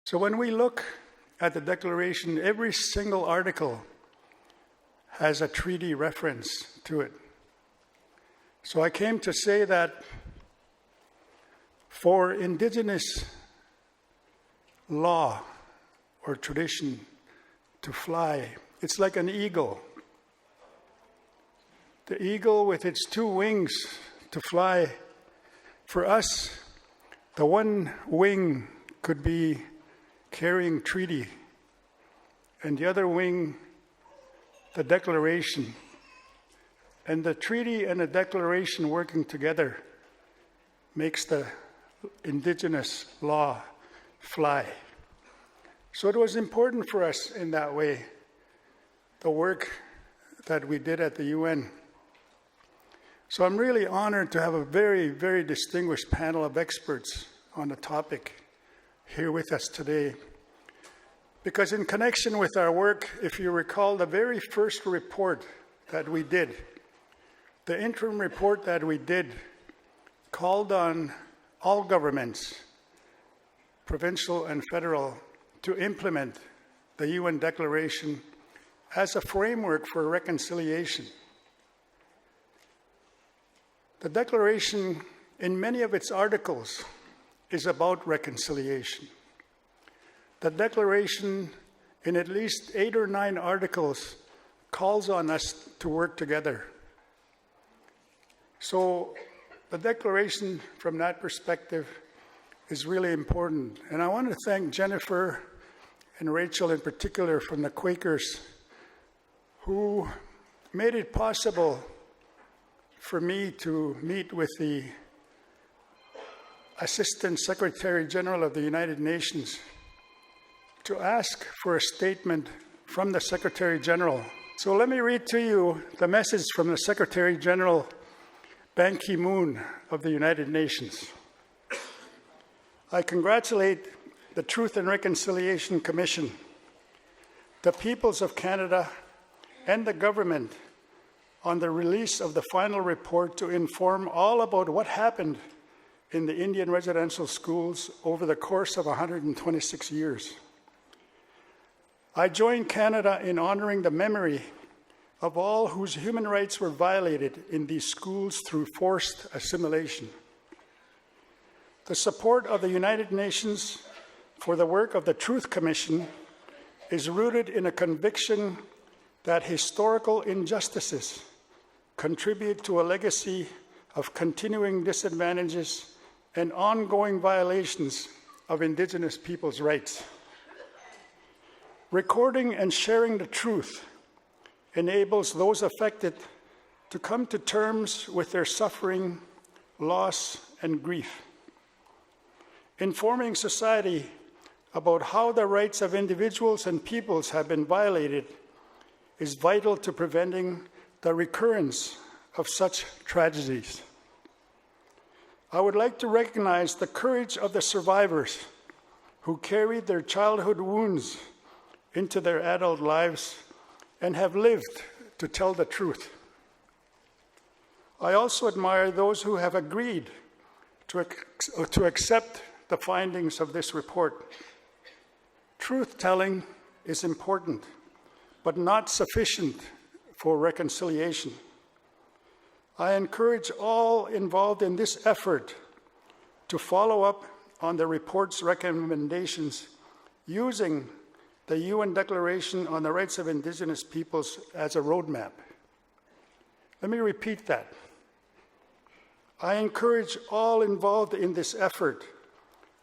So when we look at the Declaration, every single article has a treaty reference to it. So I came to say that for Indigenous law or tradition to fly, it's like an eagle. The eagle with its two wings to fly. For us, the one wing could be carrying treaty, and the other wing, the declaration. And the treaty and the declaration working together makes the Indigenous law fly. So it was important for us in that way, the work that we did at the UN. So I'm really honored to have a very, very distinguished panel of experts on the topic here with us today. Because in connection with our work, if you recall the very first report that we did, the interim report that we did called on all governments, provincial and federal, to implement the UN Declaration as a framework for reconciliation. The Declaration, in many of its articles, is about reconciliation. The Declaration, in at least 8 or 9 articles, calls on us to work together. So the Declaration, from that perspective, is really important. And I want to thank Jennifer and Rachel in particular from the Quakers, who made it possible for me to meet with the Assistant Secretary General of the United Nations to ask for a statement from the Secretary General. So let me read to you the message from the Secretary General, Ban Ki-moon of the United Nations. I congratulate the Truth and Reconciliation Commission, the peoples of Canada, and the government on the release of the final report to inform all about what happened in the Indian residential schools over the course of 126 years. I join Canada in honoring the memory of all whose human rights were violated in these schools through forced assimilation. The support of the United Nations for the work of the Truth Commission is rooted in a conviction that historical injustices contribute to a legacy of continuing disadvantages and ongoing violations of Indigenous peoples' rights. Recording and sharing the truth enables those affected to come to terms with their suffering, loss, and grief. Informing society about how the rights of individuals and peoples have been violated is vital to preventing the recurrence of such tragedies. I would like to recognize the courage of the survivors who carried their childhood wounds into their adult lives and have lived to tell the truth. I also admire those who have agreed to accept the findings of this report. Truth-telling is important, but not sufficient for reconciliation. I encourage all involved in this effort to follow up on the report's recommendations using the UN Declaration on the Rights of Indigenous Peoples as a roadmap. Let me repeat that. I encourage all involved in this effort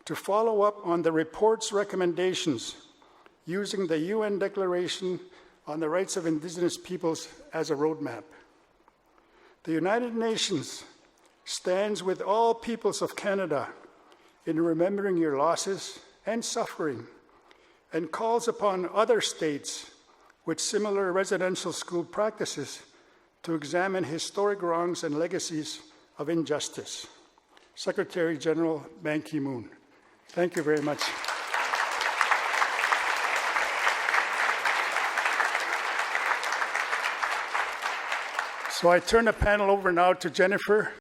to follow up on the report's recommendations using the UN Declaration on the Rights of Indigenous Peoples as a roadmap. The United Nations stands with all peoples of Canada in remembering your losses and suffering, and calls upon other states with similar residential school practices to examine historic wrongs and legacies of injustice. Secretary General Ban Ki-moon. Thank you very much. So I turn the panel over now to Jennifer.